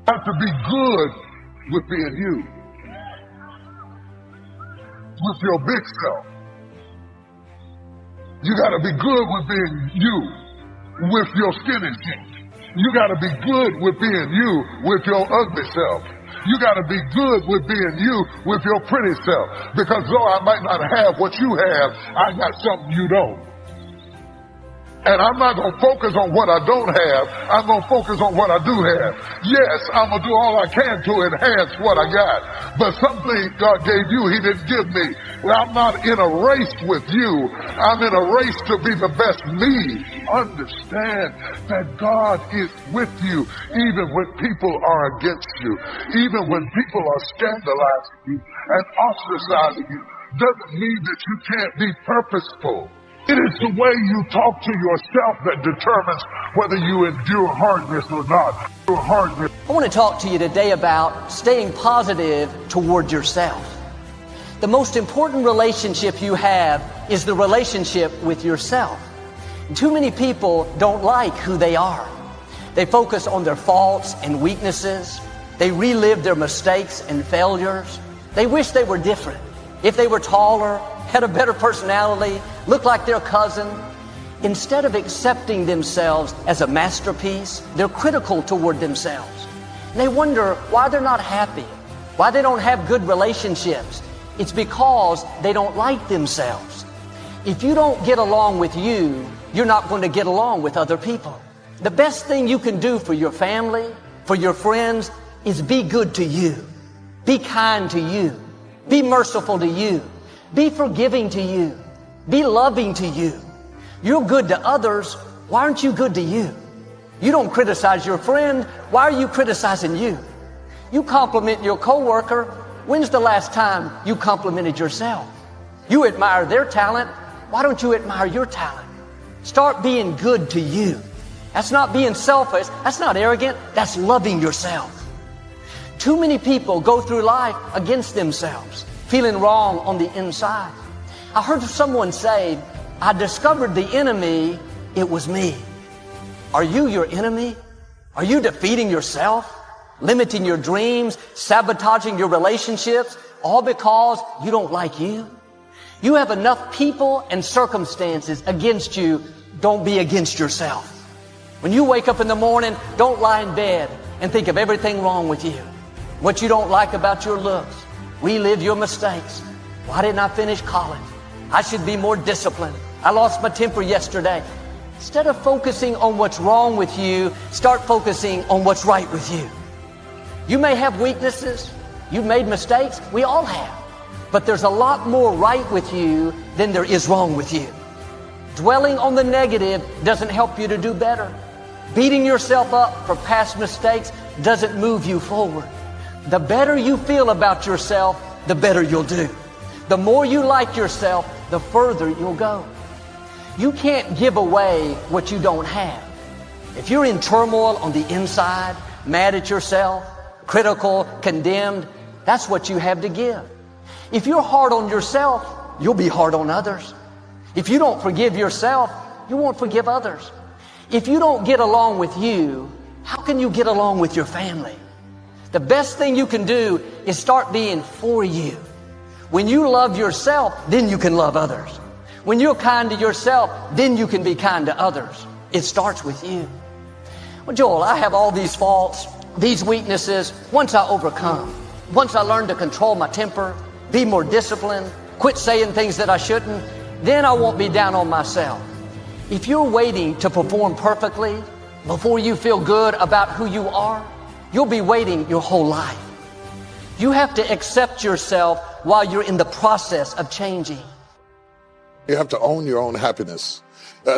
have to be good with being you, with your big self. You got to be good with being you, with your skinny jeans. You got to be good with being you, with your ugly self. You got to be good with being you, with your pretty self. Because though I might not have what you have, I got something you don't. And I'm not going to focus on what I don't have. I'm going to focus on what I do have. Yes, I'm going to do all I can to enhance what I got. But something God gave you, He didn't give me. Well, I'm not in a race with you. I'm in a race to be the best me. Understand that God is with you even when people are against you. Even when people are scandalizing you and ostracizing you. Doesn't mean that you can't be purposeful. It is the way you talk to yourself that determines whether you endure hardness or not. I want to talk to you today about staying positive toward yourself. The most important relationship you have is the relationship with yourself. Too many people don't like who they are. They focus on their faults and weaknesses. They relive their mistakes and failures. They wish they were different. If they were taller, had a better personality, looked like their cousin. Instead of accepting themselves as a masterpiece, they're critical toward themselves. And they wonder why they're not happy, why they don't have good relationships. It's because they don't like themselves. If you don't get along with you, you're not going to get along with other people. The best thing you can do for your family, for your friends, is be good to you. Be kind to you. Be merciful to you. Be forgiving to you. Be loving to you. You're good to others. Why aren't you good to you? You don't criticize your friend. Why are you criticizing you? You compliment your coworker. When's the last time you complimented yourself? You admire their talent. Why don't you admire your talent? Start being good to you. That's not being selfish. That's not arrogant. That's loving yourself. Too many people go through life against themselves, feeling wrong on the inside. I heard someone say, I discovered the enemy, it was me. Are you your enemy? Are you defeating yourself, limiting your dreams, sabotaging your relationships, all because you don't like you? You have enough people and circumstances against you. Don't be against yourself. When you wake up in the morning, don't lie in bed and think of everything wrong with you. What you don't like about your looks. Relive your mistakes. Why didn't I finish college? I should be more disciplined. I lost my temper yesterday. Instead of focusing on what's wrong with you, start focusing on what's right with you. You may have weaknesses. You've made mistakes. We all have. But there's a lot more right with you than there is wrong with you. Dwelling on the negative doesn't help you to do better. Beating yourself up for past mistakes doesn't move you forward. The better you feel about yourself, the better you'll do. The more you like yourself, the further you'll go. You can't give away what you don't have. If you're in turmoil on the inside, mad at yourself, critical, condemned, that's what you have to give. If you're hard on yourself, you'll be hard on others. If you don't forgive yourself, you won't forgive others. If you don't get along with you, how can you get along with your family? The best thing you can do is start being for you. When you love yourself, then you can love others. When you're kind to yourself, then you can be kind to others. It starts with you. Well, Joel, I have all these faults, these weaknesses. Once I overcome, once I learn to control my temper, be more disciplined, quit saying things that I shouldn't, then I won't be down on myself. If you're waiting to perform perfectly before you feel good about who you are, you'll be waiting your whole life. You have to accept yourself while you're in the process of changing. You have to own your own happiness.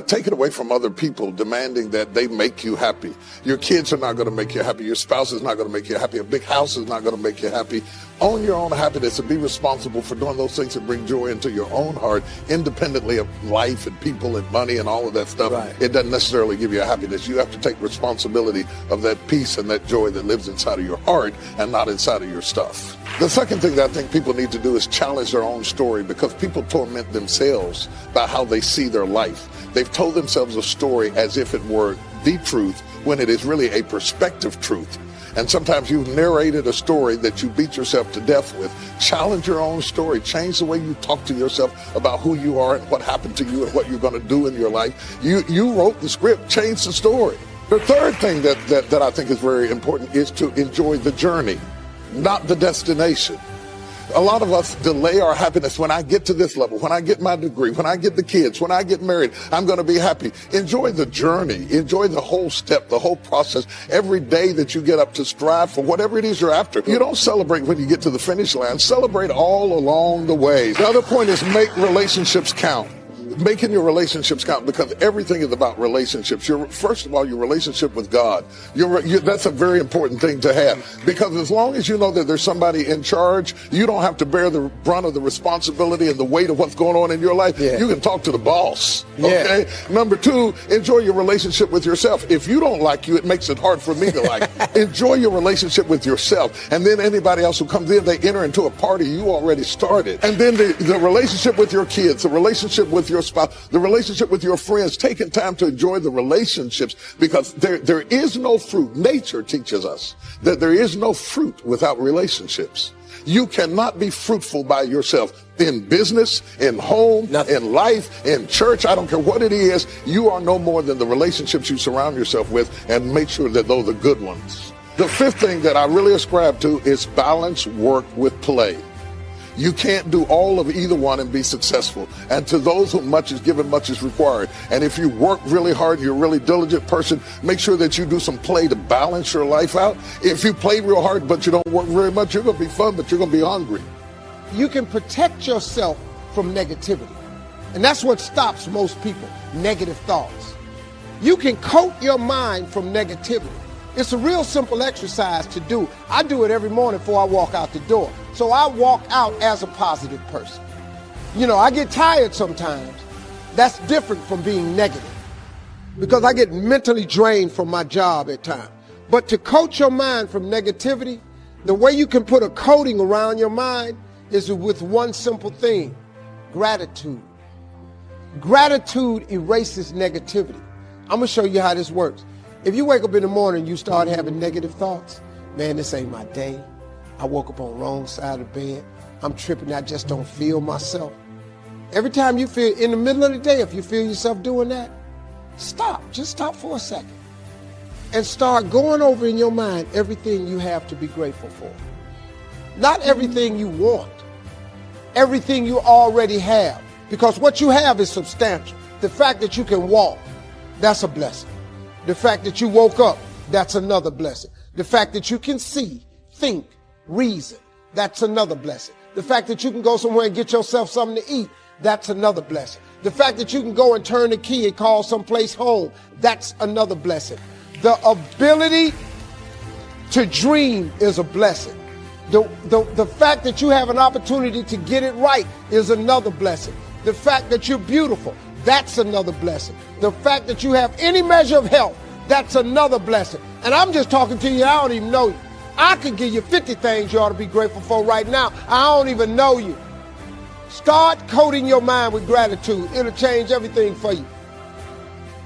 Take it away from other people demanding that they make you happy. Your kids are not going to make you happy. Your spouse is not going to make you happy. A big house is not going to make you happy. Own your own happiness and be responsible for doing those things that bring joy into your own heart, independently of life and people and money and all of that stuff. Right. It doesn't necessarily give you a happiness. You have to take responsibility of that peace and that joy that lives inside of your heart and not inside of your stuff. The second thing that I think people need to do is challenge their own story, because people torment themselves by how they see their life. They've told themselves a story as if it were the truth when it is really a perspective truth. And sometimes you've narrated a story that you beat yourself to death with. Challenge your own story. Change the way you talk to yourself about who you are and what happened to you and what you're going to do in your life. You wrote the script. Change the story. The third thing that I think is very important is to enjoy the journey, not the destination. A lot of us delay our happiness. When I get to this level, when I get my degree, when I get the kids, when I get married, I'm going to be happy. Enjoy the journey. Enjoy the whole step, the whole process. Every day that you get up to strive for whatever it is you're after. You don't celebrate when you get to the finish line. Celebrate all along the way. The other point is make relationships count. Making your relationships count, because everything is about relationships. First of all, your relationship with God. That's a very important thing to have, because as long as you know that there's somebody in charge, you don't have to bear the brunt of the responsibility and the weight of what's going on in your life. Yeah. You can talk to the boss. Okay. Yeah. Number two, enjoy your relationship with yourself. If you don't like you, it makes it hard for me to like. Enjoy your relationship with yourself, and then anybody else who comes in, they enter into a party you already started. And then the relationship with your kids, the relationship with your spouse, the relationship with your friends, taking time to enjoy the relationships, because there is no fruit. Nature teaches us that there is no fruit without relationships. You cannot be fruitful by yourself. In business, in home, in life, in church, I don't care what it is, you are no more than the relationships you surround yourself with, and make sure that those are good ones. The fifth thing that I really ascribe to is balance work with play. You can't do all of either one and be successful. And to those whom much is given, much is required. And if you work really hard, you're a really diligent person, make sure that you do some play to balance your life out. If you play real hard but you don't work very much, you're going to be fun, but you're going to be hungry. You can protect yourself from negativity. And that's what stops most people, negative thoughts. You can coat your mind from negativity. It's a real simple exercise to do. I do it every morning before I walk out the door. So I walk out as a positive person. You know, I get tired sometimes. That's different from being negative, because I get mentally drained from my job at times. But to coat your mind from negativity, the way you can put a coating around your mind is with one simple thing: gratitude. Gratitude erases negativity. I'm going to show you how this works. If you wake up in the morning and you start having negative thoughts, man, this ain't my day. I woke up on the wrong side of the bed. I'm tripping. I just don't feel myself. Every time you feel in the middle of the day, if you feel yourself doing that, stop. Just stop for a second and start going over in your mind everything you have to be grateful for. Not everything you want, everything you already have, because what you have is substantial. The fact that you can walk, that's a blessing. The fact that you woke up, that's another blessing. The fact that you can see, think, reason, that's another blessing. The fact that you can go somewhere and get yourself something to eat, that's another blessing. The fact that you can go and turn the key and call someplace home, that's another blessing. The ability to dream is a blessing. The fact that you have an opportunity to get it right is another blessing. The fact that you're beautiful, that's another blessing. The fact that you have any measure of health, that's another blessing. And I'm just talking to you, I don't even know you. I could give you 50 things you ought to be grateful for right now. I don't even know you. Start coating your mind with gratitude. It'll change everything for you.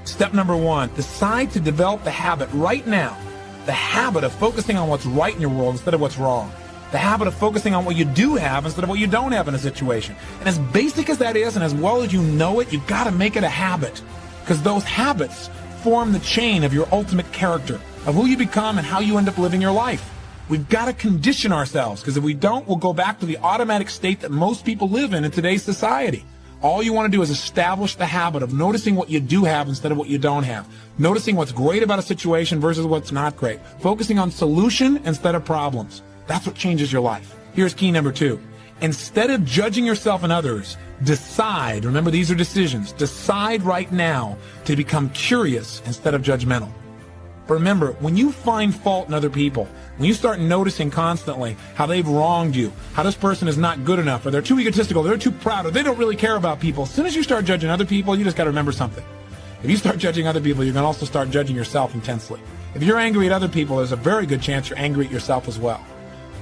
Step number one, decide to develop the habit right now, the habit of focusing on what's right in your world instead of what's wrong. The habit of focusing on what you do have instead of what you don't have in a situation. And as basic as that is, and as well as you know it, you've got to make it a habit, because those habits form the chain of your ultimate character, of who you become and how you end up living your life. We've got to condition ourselves, because if we don't, we'll go back to the automatic state that most people live in today's society. All you want to do is establish the habit of noticing what you do have instead of what you don't have. Noticing what's great about a situation versus what's not great. Focusing on solution instead of problems. That's what changes your life. Here's key number 2. Instead of judging yourself and others, decide, remember these are decisions, decide right now to become curious instead of judgmental. Remember, when you find fault in other people, when you start noticing constantly how they've wronged you, how this person is not good enough, or they're too egotistical, they're too proud, or they don't really care about people, as soon as you start judging other people, you just got to remember something. If you start judging other people, you're going to also start judging yourself intensely. If you're angry at other people, there's a very good chance you're angry at yourself as well.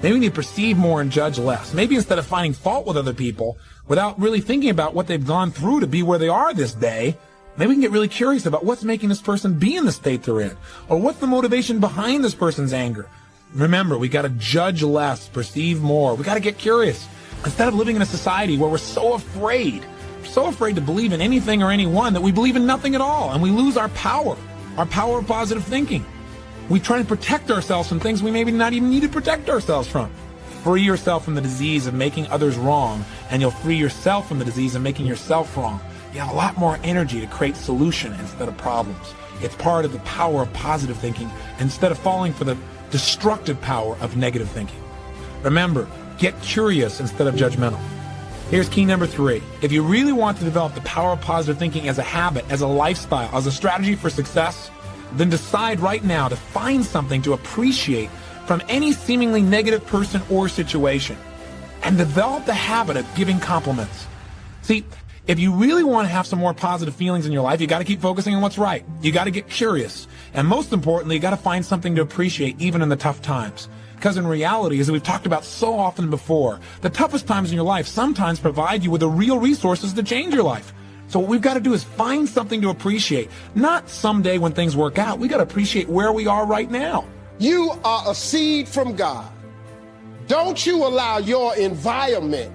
Maybe we need to perceive more and judge less. Maybe instead of finding fault with other people, without really thinking about what they've gone through to be where they are this day, Maybe we can get really curious about what's making this person be in the state they're in, or what's the motivation behind this person's anger. Remember, we got to judge less, perceive more. We got to get curious. Instead of living in a society where we're so afraid to believe in anything or anyone that we believe in nothing at all, and we lose our power of positive thinking. We try to protect ourselves from things we maybe not even need to protect ourselves from. Free yourself from the disease of making others wrong, and you'll free yourself from the disease of making yourself wrong. You have a lot more energy to create solution instead of problems. It's part of the power of positive thinking instead of falling for the destructive power of negative thinking. Remember, get curious instead of judgmental. Here's key number 3. If you really want to develop the power of positive thinking as a habit, as a lifestyle, as a strategy for success, then decide right now to find something to appreciate from any seemingly negative person or situation, and develop the habit of giving compliments. See, if you really want to have some more positive feelings in your life, you got to keep focusing on what's right. You got to get curious. And most importantly, you got to find something to appreciate even in the tough times. Because in reality, as we've talked about so often before, the toughest times in your life sometimes provide you with the real resources to change your life. So what we've got to do is find something to appreciate. Not someday when things work out. We got to appreciate where we are right now. You are a seed from God. Don't you allow your environment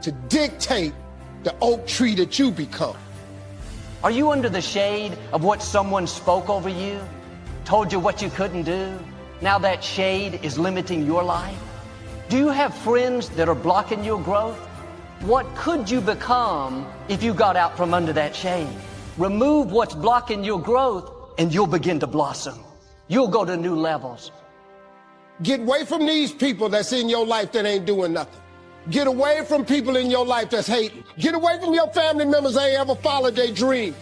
to dictate the oak tree that you become. Are you under the shade of what someone spoke over you, told you what you couldn't do? Now that shade is limiting your life? Do you have friends that are blocking your growth? What could you become if you got out from under that shade? Remove what's blocking your growth and you'll begin to blossom. You'll go to new levels. Get away from these people that's in your life that ain't doing nothing. Get away from people in your life that's hating. Get away from your family members that ain't ever followed their dreams.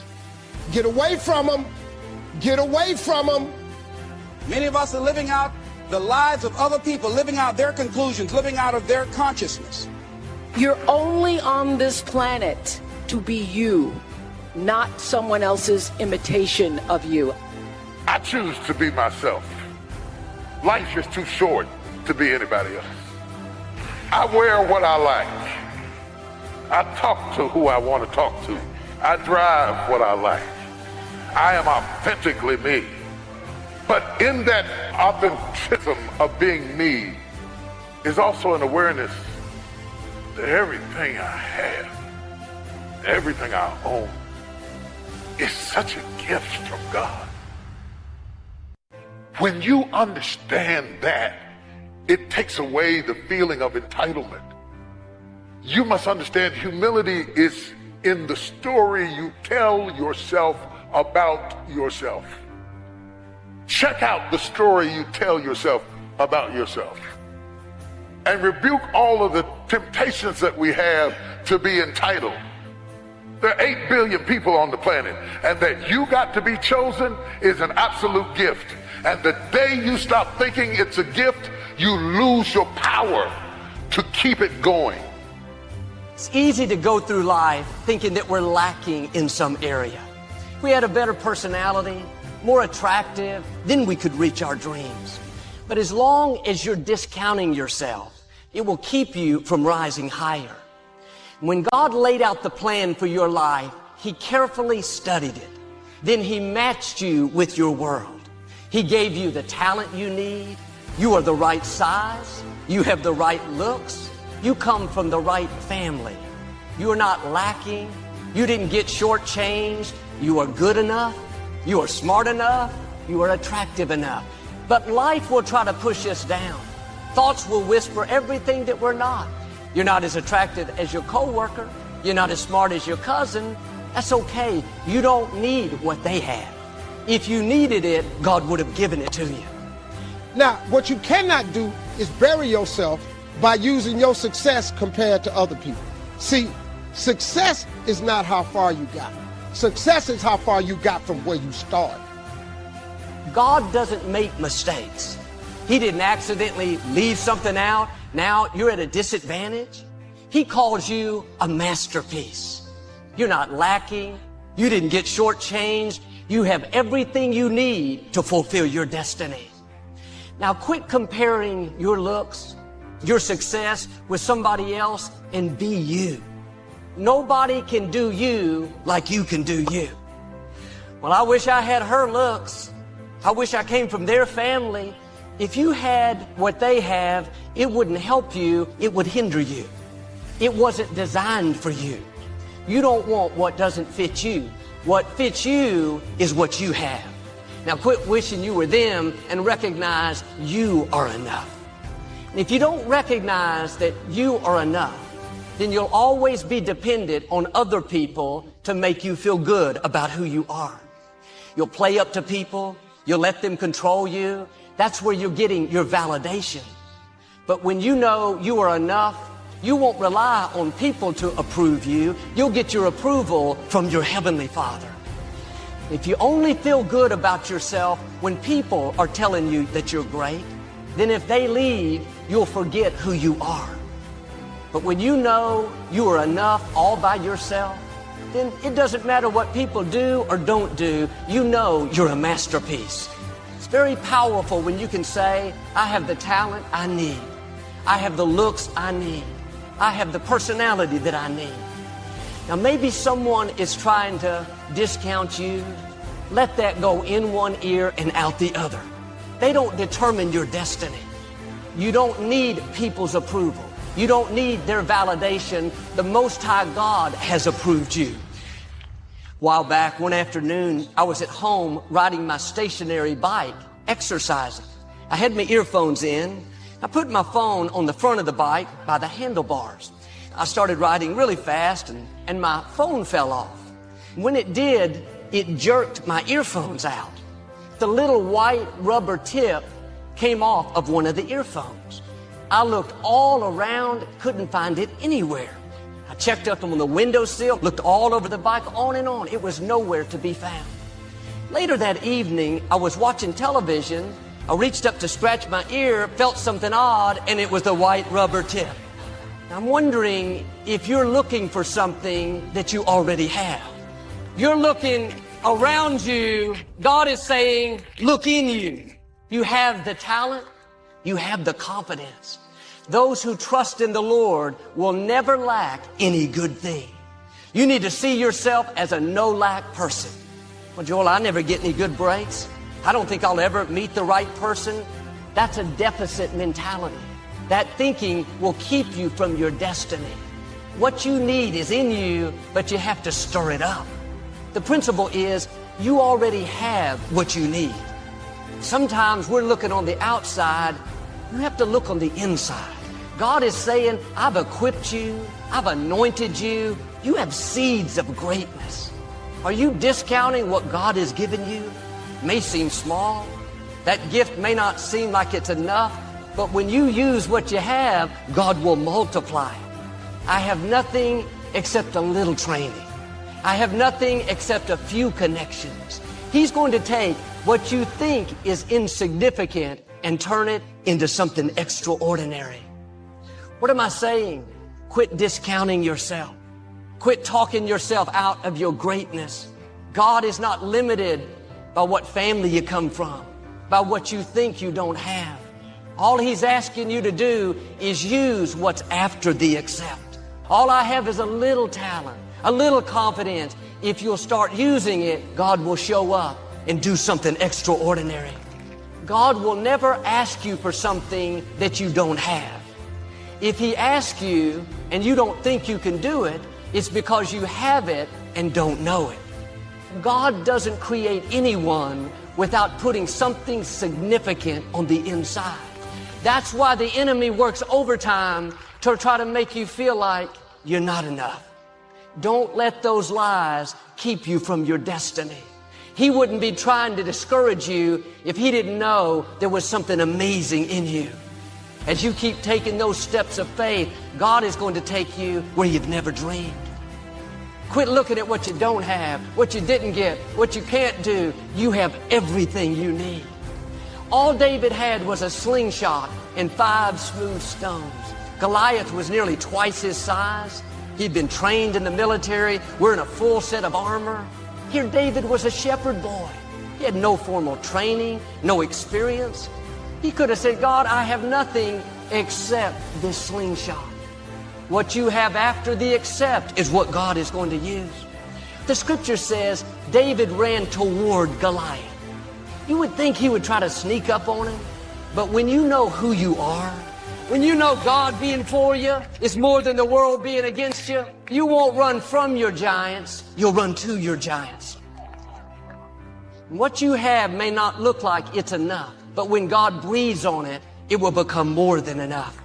Get away from them. Get away from them. Many of us are living out the lives of other people, living out their conclusions, living out of their consciousness. You're only on this planet to be you, not someone else's imitation of you. I choose to be myself. Life is too short to be anybody else. I wear what I like. I talk to who I want to talk to. I drive what I like. I am authentically me. But in that authenticity of being me is also an awareness that everything I have, everything I own, is such a gift from God. When you understand that, it takes away the feeling of entitlement. You must understand humility is in the story you tell yourself about yourself. Check out the story you tell yourself about yourself. And rebuke all of the temptations that we have to be entitled. There are 8 billion people on the planet, and that you got to be chosen is an absolute gift. And the day you stop thinking it's a gift, you lose your power to keep it going. It's easy to go through life thinking that we're lacking in some area. If we had a better personality, more attractive, then we could reach our dreams. But as long as you're discounting yourself, it will keep you from rising higher. When God laid out the plan for your life, He carefully studied it. Then He matched you with your world. He gave you the talent you need. You are the right size. You have the right looks. You come from the right family. You are not lacking. You didn't get shortchanged. You are good enough. You are smart enough. You are attractive enough. But life will try to push us down. Thoughts will whisper everything that we're not. You're not as attractive as your coworker. You're not as smart as your cousin. That's okay. You don't need what they have. If you needed it, God would have given it to you. Now, what you cannot do is bury yourself by using your success compared to other people. See, success is not how far you got. Success is how far you got from where you started. God doesn't make mistakes. He didn't accidentally leave something out. Now you're at a disadvantage. He calls you a masterpiece. You're not lacking. You didn't get shortchanged. You have everything you need to fulfill your destiny. Now quit comparing your looks, your success with somebody else, and be you. Nobody can do you like you can do you. Well, I wish I had her looks. I wish I came from their family. If you had what they have, it wouldn't help you, it would hinder you. It wasn't designed for you. You don't want what doesn't fit you. What fits you is what you have. Now quit wishing you were them and recognize you are enough. And if you don't recognize that you are enough, then you'll always be dependent on other people to make you feel good about who you are. You'll play up to people. You'll let them control you. That's where you're getting your validation. But when you know you are enough, you won't rely on people to approve you. You'll get your approval from your Heavenly Father. If you only feel good about yourself when people are telling you that you're great, then if they leave, you'll forget who you are. But when you know you are enough all by yourself, then it doesn't matter what people do or don't do. You know you're a masterpiece. It's very powerful when you can say, I have the talent I need. I have the looks I need. I have the personality that I need. Now maybe someone is trying to discount you. Let that go in one ear and out the other. They don't determine your destiny. You don't need people's approval. You don't need their validation. The Most High God has approved you. A while back, one afternoon, I was at home riding my stationary bike, exercising. I had my earphones in. I put my phone on the front of the bike by the handlebars. I started riding really fast and my phone fell off. When it did, it jerked my earphones out. The little white rubber tip came off of one of the earphones. I looked all around, couldn't find it anywhere. I checked up on the windowsill, looked all over the bike, on and on. It was nowhere to be found. Later that evening, I was watching television. I reached up to scratch my ear, felt something odd, and it was the white rubber tip. I'm wondering if you're looking for something that you already have. You're looking around you. God is saying, look in you. You have the talent. You have the confidence. Those who trust in the Lord will never lack any good thing. You need to see yourself as a no-lack person. Well, Joel, I never get any good breaks. I don't think I'll ever meet the right person. That's a deficit mentality. That thinking will keep you from your destiny. What you need is in you, but you have to stir it up. The principle is you already have what you need. Sometimes we're looking on the outside. You have to look on the inside. God is saying, I've equipped you. I've anointed you. You have seeds of greatness. Are you discounting what God has given you? It may seem small. That gift may not seem like it's enough. But when you use what you have, God will multiply. I have nothing except a little training. I have nothing except a few connections. He's going to take what you think is insignificant and turn it into something extraordinary. What am I saying? Quit discounting yourself. Quit talking yourself out of your greatness. God is not limited by what family you come from, by what you think you don't have. All He's asking you to do is use what's after the accept. All I have is a little talent, a little confidence. If you'll start using it, God will show up and do something extraordinary. God will never ask you for something that you don't have. If He asks you and you don't think you can do it, it's because you have it and don't know it. God doesn't create anyone without putting something significant on the inside. That's why the enemy works overtime to try to make you feel like you're not enough. Don't let those lies keep you from your destiny. He wouldn't be trying to discourage you if He didn't know there was something amazing in you. As you keep taking those steps of faith, God is going to take you where you've never dreamed. Quit looking at what you don't have, what you didn't get, what you can't do. You have everything you need. All David had was a slingshot and 5 smooth stones. Goliath was nearly twice his size. He'd been trained in the military, wearing a full set of armor. Here David was a shepherd boy. He had no formal training, no experience. He could have said, God, I have nothing except this slingshot. What you have after the accept is what God is going to use. The scripture says David ran toward Goliath. You would think he would try to sneak up on him, but when you know who you are, when you know God being for you is more than the world being against you, you won't run from your giants, you'll run to your giants. What you have may not look like it's enough, but when God breathes on it, it will become more than enough.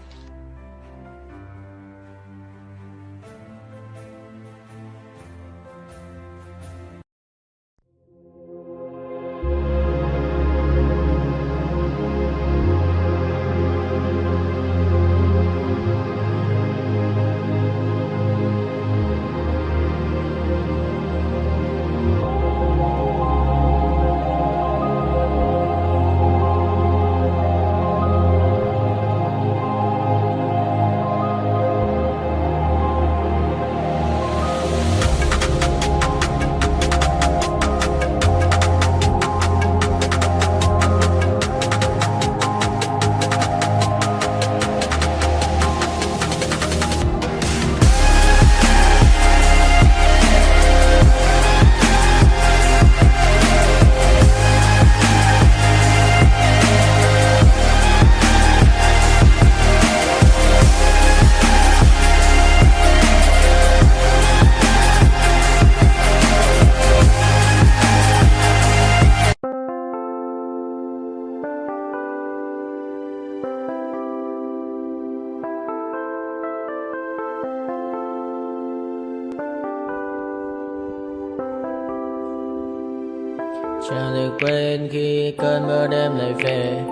Chẳng được quên khi cơn mưa đêm lại về.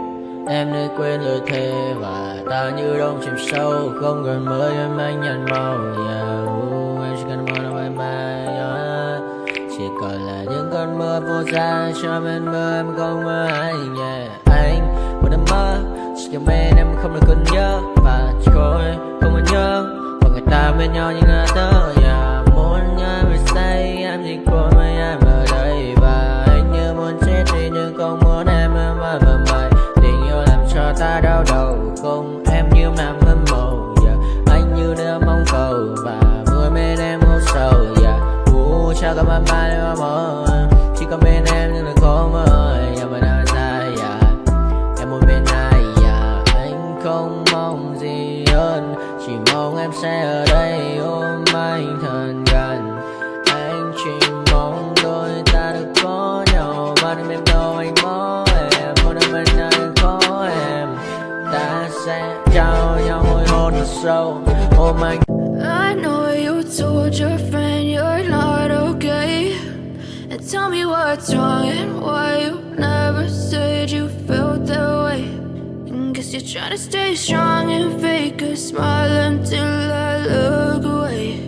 Em đã quên lời thề và ta như đông chìm sâu. Không cần mơ em anh nhận màu. Em chỉ cần mơ đâu em bay. Chỉ còn là những cơn mưa vô giá. Cho bên mơ em không mơ anh. Anh một đêm mơ chỉ cần bên em không được cần nhớ. Và chỉ có em không còn nhớ. Và người ta bên nhau như ngã tớ. Muốn nhớ về say em chỉ có mấy em ở đây. Và anh như muốn chết đi nhưng không muốn em mơ mày. Tình yêu làm cho ta đau đầu. Không em như nằm mơ màu. Anh như đứa mong cầu. Và vui bên em ngủ sầu. Chào các bạn mai em mơ. Chỉ còn bên em nhưng đừng có mơ. Em vẫn đang dài. Em muốn bên ai. Anh không mong gì hơn. Chỉ mong em sẽ ở đây ôm anh thật gần. Anh chỉ mong đôi ta được có nhau. Và đừng em đâu anh có em. Một đêm bên anh có em. Ta sẽ trao nhau môi hôn thật sâu. Ôm anh. I know you told your friend you're not okay. And tell me what's wrong and why you never said you felt that way. And guess you're trying to stay strong and fake a smile until I look away.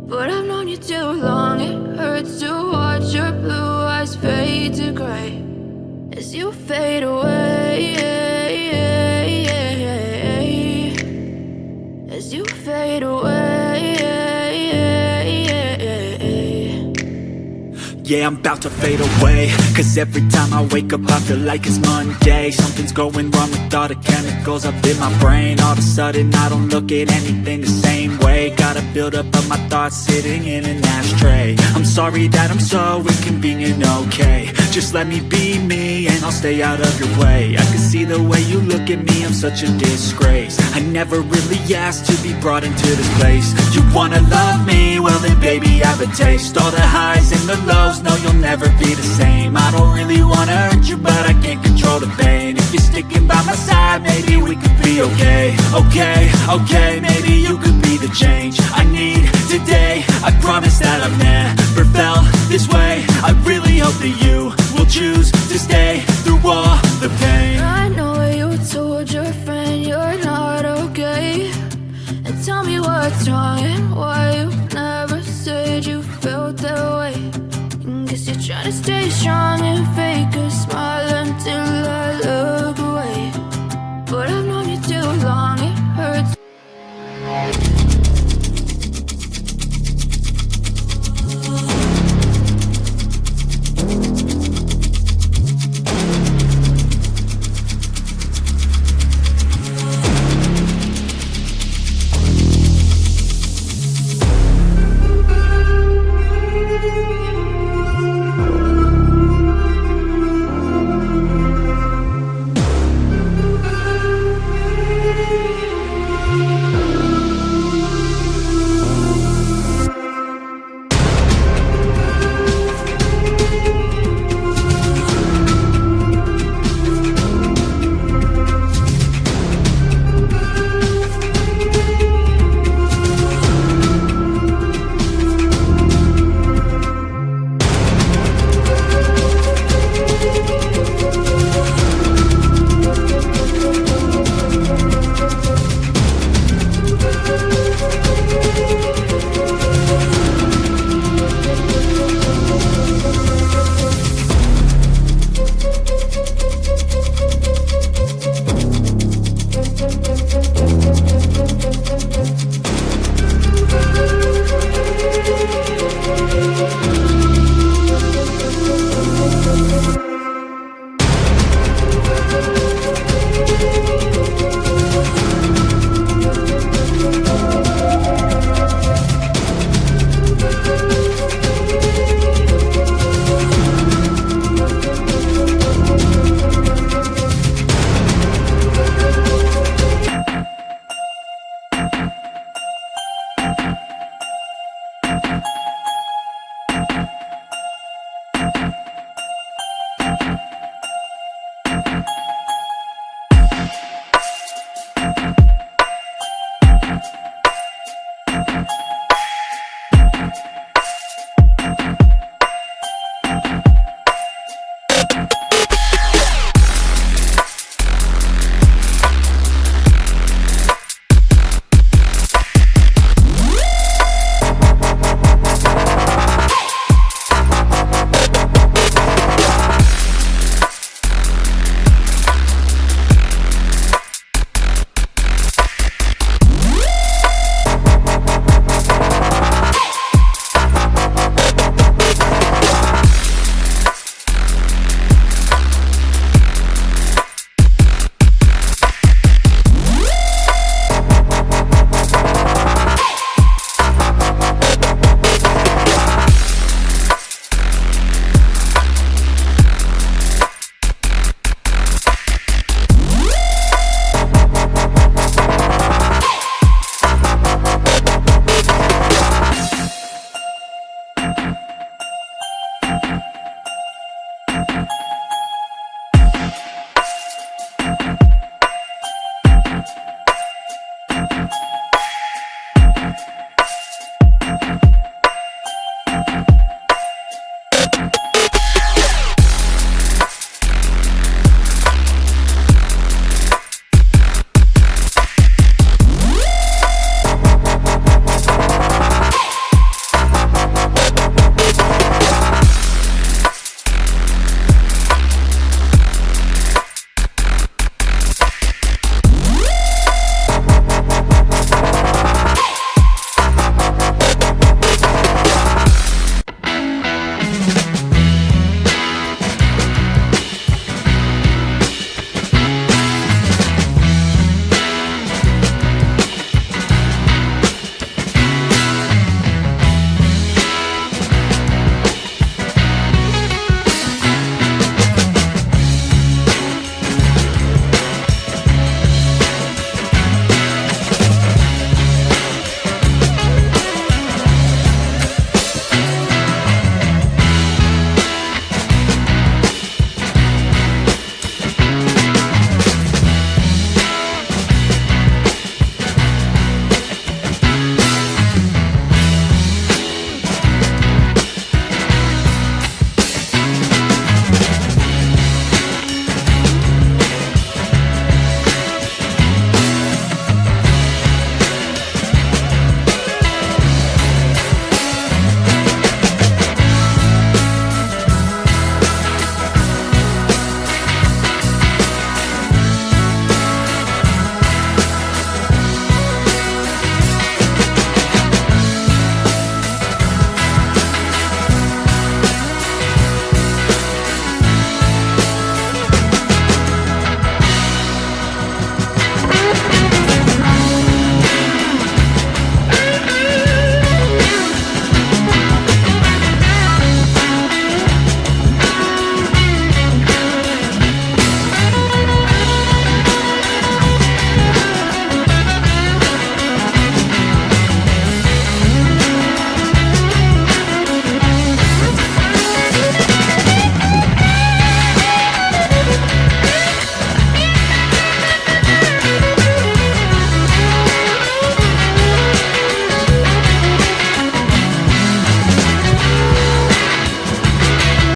But I've known you too long, it hurts to watch your blue eyes fade to gray as you fade away. As you fade away. Yeah, I'm about to fade away. Cause every time I wake up I feel like it's Monday. Something's going wrong with all the chemicals up in my brain. All of a sudden I don't look at anything the same way. Gotta build up of my thoughts sitting in an ashtray. I'm sorry that I'm so inconvenient, okay. Just let me be me and I'll stay out of your way. I can see the way you look at me, I'm such a disgrace. I never really asked to be brought into this place. You wanna love me? Well then baby have a taste. All the highs and the lows, no you'll never be the same. I don't really wanna hurt you but I can't control the pain. If you're sticking by my side maybe we could be okay. Okay, maybe you could be the change I need today. I promise that I've never felt this way. I really hope that you will choose to stay through all the pain. I know you told your friend you're not okay. And tell me what's wrong and why you never said you felt that way. And guess you're trying to stay strong and